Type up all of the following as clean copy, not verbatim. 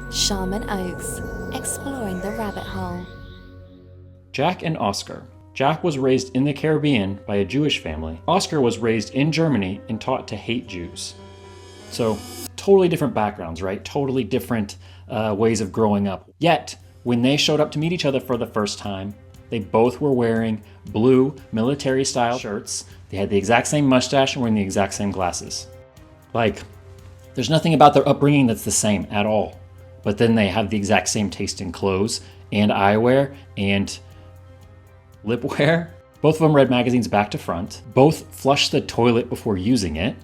Shamanoaks, exploring the rabbit hole. Jack and Oscar. Jack was raised in the Caribbean by a Jewish family. Oscar was raised in Germany and taught to hate Jews. So, totally different backgrounds, right? Totally different ways of growing up. Yet, when they showed up to meet each other for the first time, they both were wearing blue military-style shirts. They had the exact same mustache and wearing the exact same glasses. Like, there's nothing about their upbringing that's the same at all. But then they have the exact same taste in clothes and eyewear and lipwear. Both of them read magazines back to front. Both flushed the toilet before using it.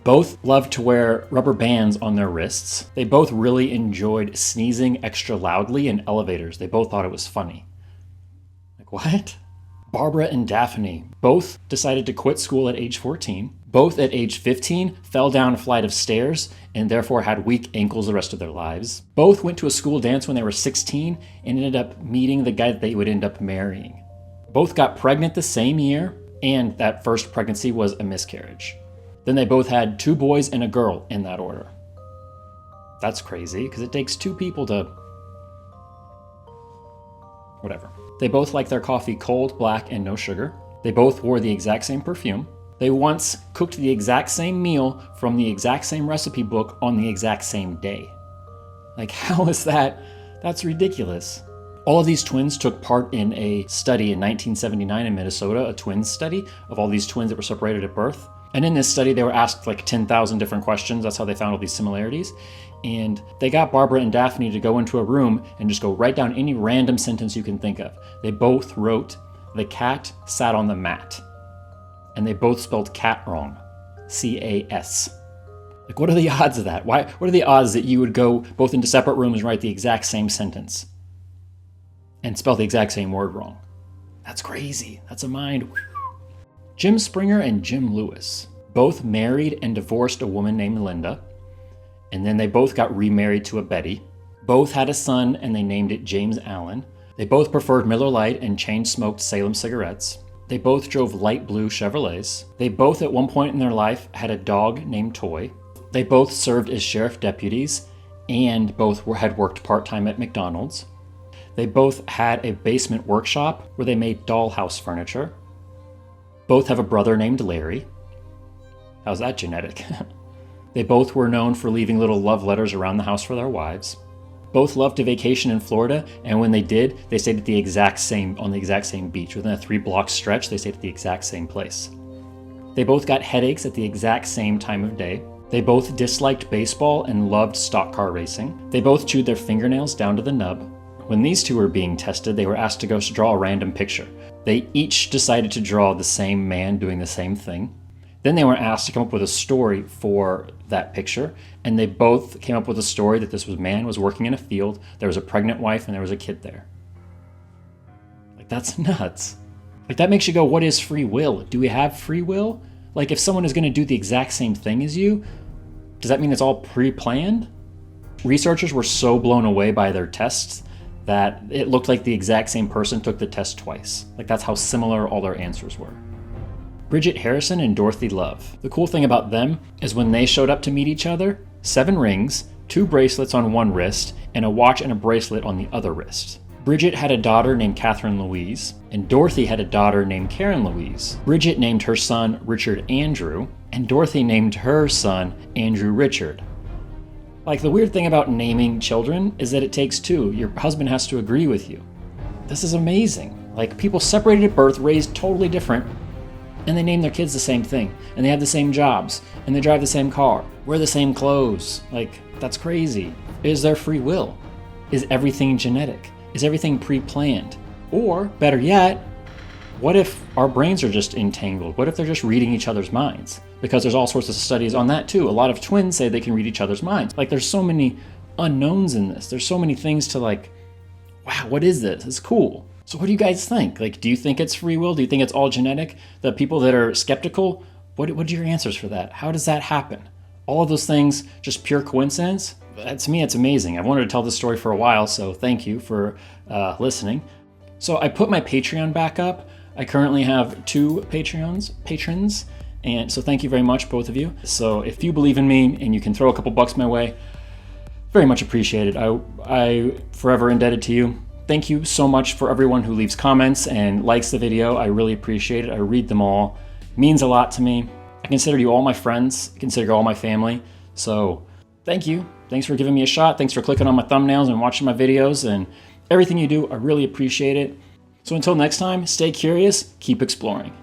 Both loved to wear rubber bands on their wrists. They both really enjoyed sneezing extra loudly in elevators. They both thought it was funny. Like, what? Barbara and Daphne both decided to quit school at age 14. Both at age 15 fell down a flight of stairs and therefore had weak ankles the rest of their lives. Both went to a school dance when they were 16 and ended up meeting the guy that they would end up marrying. Both got pregnant the same year, and that first pregnancy was a miscarriage. Then they both had 2 boys and a girl in that order. That's crazy, because it takes 2 people to... whatever. They both like their coffee cold, black, and no sugar. They both wore the exact same perfume. They once cooked the exact same meal from the exact same recipe book on the exact same day. Like, how is that? That's ridiculous. All of these twins took part in a study in 1979 in Minnesota, a twins study of all these twins that were separated at birth. And in this study, they were asked like 10,000 different questions. That's how they found all these similarities. And they got Barbara and Daphne to go into a room and just go write down any random sentence you can think of. They both wrote, "The cat sat on the mat." And they both spelled cat wrong. C-A-S. Like, what are the odds of that? What are the odds that you would go both into separate rooms and write the exact same sentence and spell the exact same word wrong? That's crazy. That's a mind. Jim Springer and Jim Lewis both married and divorced a woman named Linda, and then they both got remarried to a Betty. Both had a son and they named it James Allen. They both preferred Miller Lite and chain-smoked Salem cigarettes. They both drove light blue Chevrolets. They both at one point in their life had a dog named Toy. They both served as sheriff deputies and both had worked part-time at McDonald's. They both had a basement workshop where they made dollhouse furniture. Both have a brother named Larry. How's that genetic? They both were known for leaving little love letters around the house for their wives. Both loved to vacation in Florida, and when they did, they stayed at on the exact same beach. Within a 3-block stretch, they stayed at the exact same place. They both got headaches at the exact same time of day. They both disliked baseball and loved stock car racing. They both chewed their fingernails down to the nub. When these two were being tested, they were asked to go draw a random picture. They each decided to draw the same man doing the same thing. Then they were asked to come up with a story for that picture, and they both came up with a story that this man was working in a field, there was a pregnant wife, and there was a kid there. Like, that's nuts. Like, that makes you go, what is free will? Do we have free will? Like, if someone is going to do the exact same thing as you, does that mean it's all pre-planned? Researchers were so blown away by their tests that it looked like the exact same person took the test twice. Like, that's how similar all their answers were. Bridget Harrison and Dorothy Love. The cool thing about them is when they showed up to meet each other, 7 rings, 2 bracelets on one wrist, and a watch and a bracelet on the other wrist. Bridget had a daughter named Catherine Louise, and Dorothy had a daughter named Karen Louise. Bridget named her son Richard Andrew, and Dorothy named her son Andrew Richard. Like, the weird thing about naming children is that it takes 2. Your husband has to agree with you. This is amazing. Like, people separated at birth, raised totally different, and they name their kids the same thing, and they have the same jobs, and they drive the same car, wear the same clothes. Like, that's crazy. Is there free will? Is everything genetic? Is everything pre-planned? Or, better yet, what if our brains are just entangled? What if they're just reading each other's minds? Because there's all sorts of studies on that too. A lot of twins say they can read each other's minds. Like, there's so many unknowns in this. There's so many things to like, wow, what is this? It's cool. So what do you guys think? Like, do you think it's free will? Do you think it's all genetic? The people that are skeptical, what are your answers for that? How does that happen? All of those things, just pure coincidence? To me, it's amazing. I've wanted to tell this story for a while, so thank you for listening. So I put my Patreon back up. I currently have 2 patrons, and so thank you very much, both of you. So if you believe in me and you can throw a couple bucks my way, Very much appreciated. I forever indebted to you. Thank you so much for everyone who leaves comments and likes the video. I really appreciate it. I read them all. It means a lot to me. I consider you all my friends. I consider you all my family. So thank you. Thanks for giving me a shot. Thanks for clicking on my thumbnails and watching my videos and everything you do. I really appreciate it. So until next time, stay curious, keep exploring.